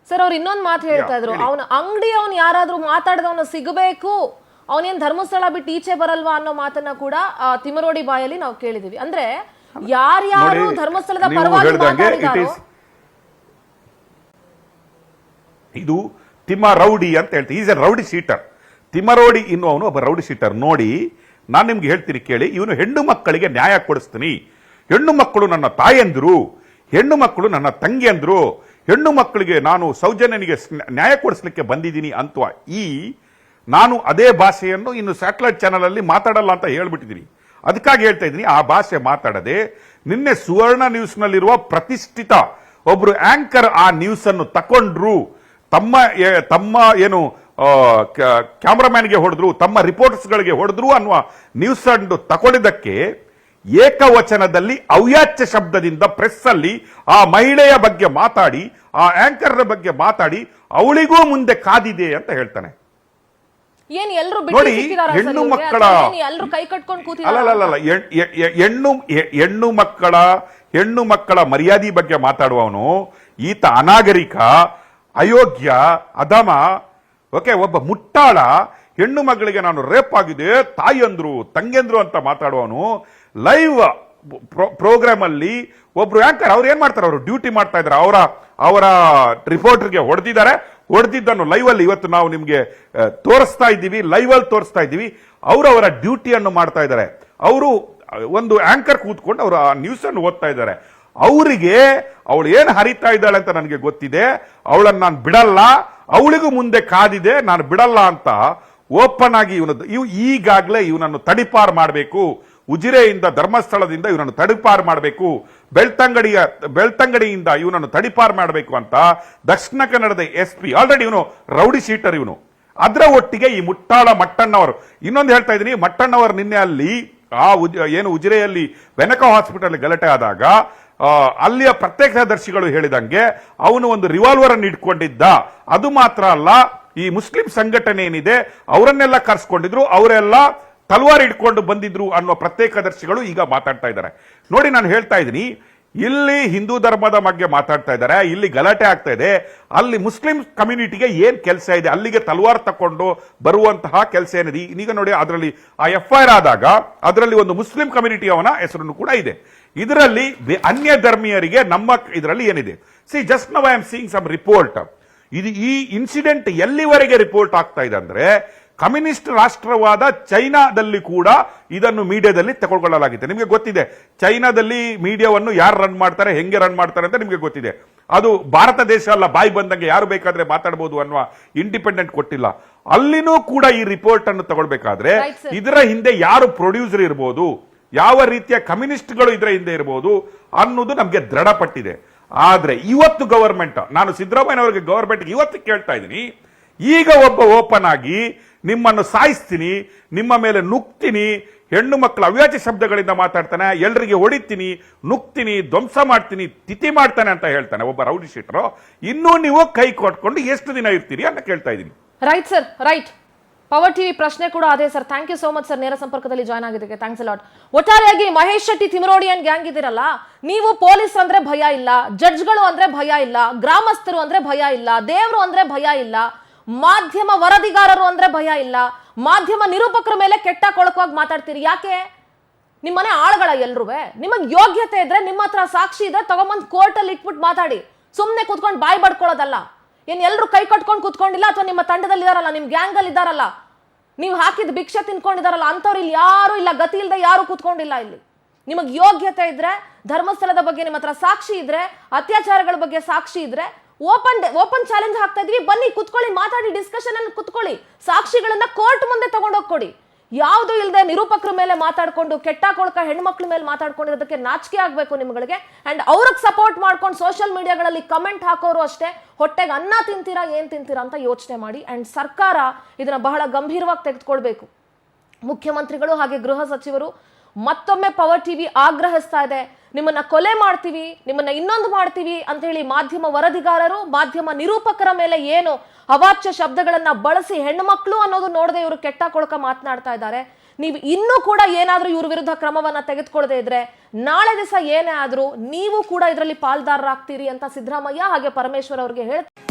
Sir ಅವ್ರು ಇನ್ನೊಂದು ಮಾತು ಹೇಳ್ತಾ ಇದ್ರು, ಅವನ ಅಂಗಡಿ ಅವನು ಯಾರಾದ್ರೂ ಮಾತಾಡಿದವನು ಸಿಗಬೇಕು, ಅವನೇನ್ ಧರ್ಮಸ್ಥಳ ಬಿಟ್ಟು ಈಚೆ ಬರಲ್ವಾ ಅನ್ನೋ ಮಾತನ್ನ ಕೂಡ ತಿಮರೋಡಿ ಬಾಯಲ್ಲಿ ನಾವು ಕೇಳಿದೀವಿ. ಅಂದ್ರೆ ಯಾರ್ಯಾರು ಧರ್ಮಸ್ಥಳದ ಪರವಾಗಿ ಮಾತಾಡಿದಾರೋ, ಇದು ತಿಮ್ಮ ರೌಡಿ ಅಂತ ಹೇಳ್ತೀವಿ. Is A rowdy sheeter. Timmarodi ಅವನು ಒಬ್ಬ ರೌಡಿ ಶೀಟರ್. ನೋಡಿ, ನಾನು ನಿಮ್ಗೆ ಹೇಳ್ತೀನಿ ಕೇಳಿ, ಇವನು ಹೆಣ್ಣು ಮಕ್ಕಳಿಗೆ ನ್ಯಾಯ ಕೊಡಿಸ್ತೀನಿ, ಹೆಣ್ಣು ಮಕ್ಕಳು ನನ್ನ ತಾಯಂದ್ರು, ಹೆಣ್ಣು ಮಕ್ಕಳು ನನ್ನ ತಂಗಿಯಂದ್ರು, ಹೆಣ್ಣು ಮಕ್ಕಳಿಗೆ ನಾನು ಸೌಜನ್ಯನಿಗೆ ನ್ಯಾಯ ಕೊಡಿಸ್ಲಿಕ್ಕೆ ಬಂದಿದ್ದೀನಿ ಅಂತ ನಾನು ಅದೇ ಭಾಷೆಯನ್ನು ಇನ್ನು ಸ್ಯಾಟಲೈಟ್ ಚಾನಲ್ ಅಲ್ಲಿ ಮಾತಾಡಲ್ಲ ಅಂತ ಹೇಳ್ಬಿಟ್ಟಿದ್ದೀನಿ. ಅದಕ್ಕಾಗಿ ಹೇಳ್ತಾ ಇದ್ದೀನಿ, ಆ ಭಾಷೆ ಮಾತಾಡದೆ ನಿನ್ನೆ ಸುವರ್ಣ ನ್ಯೂಸ್ ನಲ್ಲಿರುವ ಪ್ರತಿಷ್ಠಿತ ಒಬ್ರು ಆಂಕರ್ ಆ ನ್ಯೂಸ್ ಅನ್ನು ತಕೊಂಡ್ರು, ತಮ್ಮ ಏನು ಕ್ಯಾಮರಾಮ್ಯಾನ್ಗೆ ಹೊಡೆದ್ರು, ತಮ್ಮ ರಿಪೋರ್ಟರ್ಸ್ಗಳಿಗೆ ಹೊಡೆದ್ರು ಅನ್ನುವ ನ್ಯೂಸ್ ಅನ್ನು ತಗೊಂಡಿದ್ದಕ್ಕೆ ಏಕವಚನದಲ್ಲಿ ಅವ್ಯಾಚ್ಯ ಶಬ್ದದಿಂದ ಪ್ರೆಸ್ ಅಲ್ಲಿ ಆ ಮಹಿಳೆಯ ಬಗ್ಗೆ ಮಾತಾಡಿ, ಆ ಆಂಕರ್ ಬಗ್ಗೆ ಮಾತಾಡಿ ಅವಳಿಗೂ ಮುಂದೆ ಕಾದಿದೆ ಅಂತ ಹೇಳ್ತಾನೆ. ನೋಡಿ, ಹೆಣ್ಣು ಮಕ್ಕಳ ಹೆಣ್ಣು ಮಕ್ಕಳ ಮರ್ಯಾದೆ ಬಗ್ಗೆ ಮಾತಾಡುವವನು ಈತ ಅನಾಗರಿಕ, ಅಯೋಗ್ಯ, ಅಧಮ, ಓಕೆ, ಒಬ್ಬ ಮುಟ್ಟಾಳ. ಹೆಣ್ಣು ಮಗಳಿಗೆ ನಾನು ರೇಪ್ ಆಗಿದೆ, ತಾಯಿಯಂದ್ರು ತಂಗೆಂದ್ರು ಅಂತ ಮಾತಾಡುವವನು ಲೈವ್ ಪ್ರೋಗ್ರಾಮ್ ಅಲ್ಲಿ ಒಬ್ರು ಆಂಕರ್ ಅವ್ರು ಏನ್ ಮಾಡ್ತಾರೆ, ಅವರು ಡ್ಯೂಟಿ ಮಾಡ್ತಾ ಇದ್ದಾರೆ, ಅವರ ರಿಪೋರ್ಟರ್ಗೆ ಹೊಡೆದಿದ್ದನ್ನು ಲೈವ್ ಅಲ್ಲಿ ಇವತ್ತು ನಾವು ನಿಮ್ಗೆ ತೋರಿಸ್ತಾ ಇದ್ದೀವಿ, ಲೈವ್ ಅಲ್ಲಿ ತೋರಿಸ್ತಾ ಇದ್ದೀವಿ. ಅವರ ಡ್ಯೂಟಿಯನ್ನು ಮಾಡ್ತಾ ಇದ್ದಾರೆ. ಅವರು ಒಂದು ಆಂಕರ್ ಕೂತ್ಕೊಂಡು ಅವರು ಆ ನ್ಯೂಸ್ ಅನ್ನು ಓದ್ತಾ ಇದ್ದಾರೆ. ಅವರಿಗೆ ಅವಳು ಏನು ಹರಿತಾ ಇದ್ದಾಳೆ ಅಂತ ನನಗೆ ಗೊತ್ತಿದೆ, ಅವಳನ್ನು ನಾನು ಬಿಡಲ್ಲ, ಅವಳಿಗೂ ಮುಂದೆ ಕಾದಿದೆ, ನಾನು ಬಿಡಲ್ಲ ಅಂತ ಓಪನ್ ಆಗಿ ಈಗಾಗಲೇ ಇವನನ್ನು ತಡಿಪಾರು ಮಾಡಬೇಕು. ಉಜಿರೆಯಿಂದ, ಧರ್ಮಸ್ಥಳದಿಂದ ಇವನನ್ನು ತಡಿಪಾರು ಮಾಡಬೇಕು, ಬೆಳ್ತಂಗಡಿಯಿಂದ ಇವನನ್ನು ತಡಿಪಾರು ಮಾಡಬೇಕು ಅಂತ ದಕ್ಷಿಣ ಕನ್ನಡದ SP, ಆಲ್ರೆಡಿ ಇವನು ರೌಡಿ ಶೀಟರ್ ಇವನು. ಅದರ ಒಟ್ಟಿಗೆ ಈ ಮುಟ್ಟಾಳ ಮಟ್ಟಣ್ಣವರು, ಇನ್ನೊಂದು ಹೇಳ್ತಾ ಇದ್ದೀನಿ, ಮಟ್ಟಣ್ಣವರು ನಿನ್ನೆ ಅಲ್ಲಿ ಏನು ಉಜಿರೆಯಲ್ಲಿ ವೆನಕ ಹಾಸ್ಪಿಟಲ್ ಗಲಾಟೆ ಆದಾಗ ಅಲ್ಲಿಯ ಪ್ರತ್ಯಕ್ಷದರ್ಶಿಗಳು ಹೇಳಿದಂಗೆ ಅವನು ಒಂದು ರಿವಾಲ್ವರ್ ಅನ್ನು ಇಟ್ಕೊಂಡಿದ್ದ. ಅದು ಮಾತ್ರ ಅಲ್ಲ, ಈ ಮುಸ್ಲಿಂ ಸಂಘಟನೆ ಏನಿದೆ ಅವರನ್ನೆಲ್ಲ ಕರ್ಸ್ಕೊಂಡಿದ್ರು, ಅವರೆಲ್ಲ ತಲ್ವಾರ್ ಇಟ್ಕೊಂಡು ಬಂದಿದ್ರು ಅನ್ನೋ ಪ್ರತ್ಯೇಕದರ್ಶಿಗಳು ಈಗ ಮಾತಾಡ್ತಾ ಇದ್ದಾರೆ. ನೋಡಿ, ನಾನು ಹೇಳ್ತಾ ಇದ್ದೀನಿ, ಇಲ್ಲಿ ಹಿಂದೂ ಧರ್ಮದ ಬಗ್ಗೆ ಮಾತಾಡ್ತಾ ಇದ್ದಾರೆ, ಇಲ್ಲಿ ಗಲಾಟೆ ಆಗ್ತಾ ಇದೆ, ಅಲ್ಲಿ ಮುಸ್ಲಿಂ ಕಮ್ಯುನಿಟಿಗೆ ಏನ್ ಕೆಲಸ ಇದೆ, ಅಲ್ಲಿಗೆ ತಲ್ವಾರ್ ತಕೊಂಡು ಬರುವಂತಹ ಕೆಲಸ ಏನಿದೆ. ಈಗ ನೋಡಿ, ಅದರಲ್ಲಿ ಆ FIR ಆದಾಗ ಅದರಲ್ಲಿ ಒಂದು ಮುಸ್ಲಿಂ ಕಮ್ಯುನಿಟಿ ಅವನ ಹೆಸರನ್ನು ಕೂಡ ಇದೆ. ಇದರಲ್ಲಿ ಅನ್ಯ ಧರ್ಮೀಯರಿಗೆ ನಮ್ಮ ಇದರಲ್ಲಿ ಏನಿದೆ, just now I am seeing some report. ಈ ಇನ್ಸಿಡೆಂಟ್ ಎಲ್ಲಿವರೆಗೆ ರಿಪೋರ್ಟ್ ಆಗ್ತಾ ಇದೆ ಅಂದ್ರೆ, ಕಮ್ಯುನಿಸ್ಟ್ ರಾಷ್ಟ್ರವಾದ ಚೈನಾದಲ್ಲಿ ಕೂಡ ಇದನ್ನು ಮೀಡಿಯಾದಲ್ಲಿ ತಗೊಳ್ಳಲಾಗಿದೆ. ನಿಮಗೆ ಗೊತ್ತಿದೆ, ಚೈನಾದಲ್ಲಿ ಮೀಡಿಯಾವನ್ನು ಯಾರು ರನ್ ಮಾಡ್ತಾರೆ, ಹೆಂಗೆ ರನ್ ಮಾಡ್ತಾರೆ ಅಂತ ನಿಮಗೆ ಗೊತ್ತಿದೆ. ಅದು ಭಾರತ ದೇಶ ಅಲ್ಲ, ಬಾಯಿ ಬಂದಂಗೆ ಯಾರು ಬೇಕಾದ್ರೆ ಮಾತಾಡಬಹುದು ಅನ್ನುವ ಇಂಡಿಪೆಂಡೆಂಟ್ ಕೊಟ್ಟಿಲ್ಲ. ಅಲ್ಲಿನೂ ಕೂಡ ಈ ರಿಪೋರ್ಟ್ ಅನ್ನು ತಗೊಳ್ಬೇಕಾದ್ರೆ ಇದರ ಹಿಂದೆ ಯಾರು ಪ್ರೊಡ್ಯೂಸರ್ ಇರಬಹುದು, ಯಾವ ರೀತಿಯ ಕಮ್ಯುನಿಸ್ಟ್ಗಳು ಇದರ ಹಿಂದೆ ಇರಬಹುದು ಅನ್ನೋದು ನಮಗೆ ದೃಢಪಟ್ಟಿದೆ. ಆದ್ರೆ ಇವತ್ತು ಗವರ್ಮೆಂಟ್, ನಾನು ಸಿದ್ದರಾಮಯ್ಯನವರಿಗೆ ಗವರ್ಮೆಂಟ್ ಇವತ್ತು ಕೇಳ್ತಾ ಇದ್ದೀನಿ, ಈಗ ಒಬ್ಬ ಓಪನ್ ಆಗಿ ನಿಮ್ಮನ್ನು ಸಾಯಿಸ್ತೀನಿ, ನಿಮ್ಮ ಮೇಲೆ ನುಗ್ತೀನಿ, ಹೆಣ್ಣು ಮಕ್ಕಳ ಅವ್ಯಾಚ್ಯ ಶಬ್ದಗಳಿಂದ ಮಾತಾಡ್ತಾನೆ, ಎಲ್ರಿಗೆ ಹೊಡಿತೀನಿ, ನುಗ್ತೀನಿ, ಧ್ವಂಸ ಮಾಡ್ತೀನಿ, ತಿಥಿ ಮಾಡ್ತಾನೆ ಅಂತ ಹೇಳ್ತಾನೆ ಒಬ್ಬ ರೌಡಿ ಶೀಟರು. ಇನ್ನೂ ನೀವು ಕೈ ಕೊಟ್ಕೊಂಡು ಎಷ್ಟು ದಿನ ಇರ್ತೀರಿ ಅಂತ ಕೇಳ್ತಾ ಇದ್ದೀನಿ. Right sir, right. Power TV ಪ್ರಶ್ನೆ ಕೂಡ ಅದೇ sir. Thank you so much sir, ನೇರ ಸಂಪರ್ಕದಲ್ಲಿ ಜಾಯ್ನ್ ಆಗಿದ್ದಕ್ಕೆ ಥ್ಯಾಂಕ್ಸ್ ಅ ಲಾಟ್. ಒಟ್ಟಾರೆಯಾಗಿ ಮಹೇಶ್ ಶೆಟ್ಟಿ ತಿಮರೋಡಿಯನ್ ಗ್ಯಾಂಗ್ ಇದಿರಲ್ಲ, ನೀವು ಪೊಲೀಸ್ ಅಂದ್ರೆ ಭಯ ಇಲ್ಲ, ಜಡ್ಜ್ಗಳು ಅಂದ್ರೆ ಭಯ ಇಲ್ಲ, ಗ್ರಾಮಸ್ಥರು ಅಂದ್ರೆ ಭಯ ಇಲ್ಲ, ದೇವರು ಅಂದ್ರೆ ಭಯ ಇಲ್ಲ, ಮಾಧ್ಯಮ ವರದಿಗಾರರು ಅಂದ್ರೆ ಭಯ ಇಲ್ಲ, ಮಾಧ್ಯಮ ನಿರೂಪಕರ ಮೇಲೆ ಕೆಟ್ಟ ಕೊಳಕವಾಗಿ ಮಾತಾಡ್ತೀರಿ. ಯಾಕೆ? ನಿಮ್ಮನೆ ಆಳುಗಳ ಎಲ್ರೂ ನಿಮಗ್ ಯೋಗ್ಯತೆ ಇದ್ರೆ, ನಿಮ್ಮ ಹತ್ರ ಸಾಕ್ಷಿ ಇದೆ, ತಗೊಂಬಂದ್ ಕೋರ್ಟ್ ಅಲ್ಲಿ ಇಟ್ಬಿಟ್ಟು ಮಾತಾಡಿ. ಸುಮ್ನೆ ಕುತ್ಕೊಂಡು ಬಾಯಿ ಬಡ್ಕೊಳ್ಳೋದಲ್ಲ. ಏನ್ ಎಲ್ರು ಕೈ ಕಟ್ಕೊಂಡು ಕುತ್ಕೊಂಡಿಲ್ಲ, ಅಥವಾ ನಿಮ್ಮ ತಂಡದಲ್ಲಿ ಇದಾರಲ್ಲ, ನಿಮ್ ಗ್ಯಾಂಗ್ ಅಲ್ಲಿ ಇದಾರಲ್ಲ, ನೀವು ಹಾಕಿದ ಭಿಕ್ಷೆ ತಿನ್ಕೊಂಡಿದಾರಲ್ಲ ಅಂತವ್ರು ಇಲ್ಲಿ ಯಾರು ಇಲ್ಲ, ಗತಿ ಇಲ್ಲದೆ ಯಾರು ಕುತ್ಕೊಂಡಿಲ್ಲ. ಇಲ್ಲಿ ನಿಮಗ್ ಯೋಗ್ಯತೆ ಇದ್ರೆ, ಧರ್ಮಸ್ಥಳದ ಬಗ್ಗೆ ನಿಮ್ಮ ಹತ್ರ ಸಾಕ್ಷಿ ಇದ್ರೆ, ಅತ್ಯಾಚಾರಗಳ ಬಗ್ಗೆ ಸಾಕ್ಷಿ ಇದ್ರೆ, ಓಪನ್ ಚಾಲೆಂಜ್ ಹಾಕ್ತಾ ಇದೀವಿ, ಬನ್ನಿ ಕುತ್ಕೊಳ್ಳಿ, ಮಾತಾಡಿ, ಡಿಸ್ಕಷನ್ ಅಲ್ಲಿ ಕುತ್ಕೊಳ್ಳಿ, ಸಾಕ್ಷಿಗಳನ್ನ ಕೋರ್ಟ್ ಮುಂದೆ ತಗೊಂಡೋಗ್ಕೊಡಿ. ಯಾವುದು ಇಲ್ಲದೆ ನಿರೂಪಕರ ಮೇಲೆ ಮಾತಾಡ್ಕೊಂಡು, ಕೆಟ್ಟ ಕೊಳಕ ಹೆಣ್ಮಕ್ಳ ಮೇಲೆ ಮಾತಾಡ್ಕೊಂಡಿರೋದಕ್ಕೆ ನಾಚಿಕೆ ಆಗ್ಬೇಕು ನಿಮ್ಗಳಿಗೆ. ಅಂಡ್ ಅವ್ರಿಗೆ ಸಪೋರ್ಟ್ ಮಾಡ್ಕೊಂಡು ಸೋಷಿಯಲ್ ಮೀಡಿಯಾಗಳಲ್ಲಿ ಕಮೆಂಟ್ ಹಾಕೋರು ಅಷ್ಟೇ, ಹೊಟ್ಟೆಗೆ ಅನ್ನ ತಿಂತೀರಾ, ಏನ್ ತಿಂತೀರಾ ಅಂತ ಯೋಚನೆ ಮಾಡಿ. ಅಂಡ್ ಸರ್ಕಾರ ಇದನ್ನ ಬಹಳ ಗಂಭೀರವಾಗಿ ತೆಗೆದುಕೊಳ್ಬೇಕು. ಮುಖ್ಯಮಂತ್ರಿಗಳು ಹಾಗೆ ಗೃಹ ಸಚಿವರು ಮತ್ತೊಮ್ಮೆ ಪವರ್ ಟಿವಿ ಆಗ್ರಹಿಸ್ತಾ ಇದೆ, ನಿಮ್ಮನ್ನ ಕೊಲೆ ಮಾಡ್ತೀವಿ, ನಿಮ್ಮನ್ನ ಇನ್ನೊಂದು ಮಾಡ್ತೀವಿ ಅಂತ ಹೇಳಿ ಮಾಧ್ಯಮ ವರದಿಗಾರರು, ಮಾಧ್ಯಮ ನಿರೂಪಕರ ಮೇಲೆ ಏನು ಅವಾಚ್ಯ ಶಬ್ದಗಳನ್ನ ಬಳಸಿ ಹೆಣ್ಣು ಮಕ್ಕಳು ಅನ್ನೋದು ನೋಡದೆ ಇವರು ಕೆಟ್ಟ ಕೊಳಕ ಮಾತನಾಡ್ತಾ ಇದ್ದಾರೆ. ನೀವು ಇನ್ನೂ ಕೂಡ ಏನಾದ್ರೂ ಇವ್ರ ವಿರುದ್ಧ ಕ್ರಮವನ್ನ ತೆಗೆದುಕೊಳ್ಳದೆ ಇದ್ರೆ, ನಾಳೆ ದಿವಸ ಏನೇ ಆದ್ರೂ ನೀವು ಕೂಡ ಇದರಲ್ಲಿ ಪಾಲ್ದಾರರಾಗ್ತೀರಿ ಅಂತ ಸಿದ್ದರಾಮಯ್ಯ ಹಾಗೆ ಪರಮೇಶ್ವರ್ ಅವರಿಗೆ ಹೇಳ್ತಾರೆ.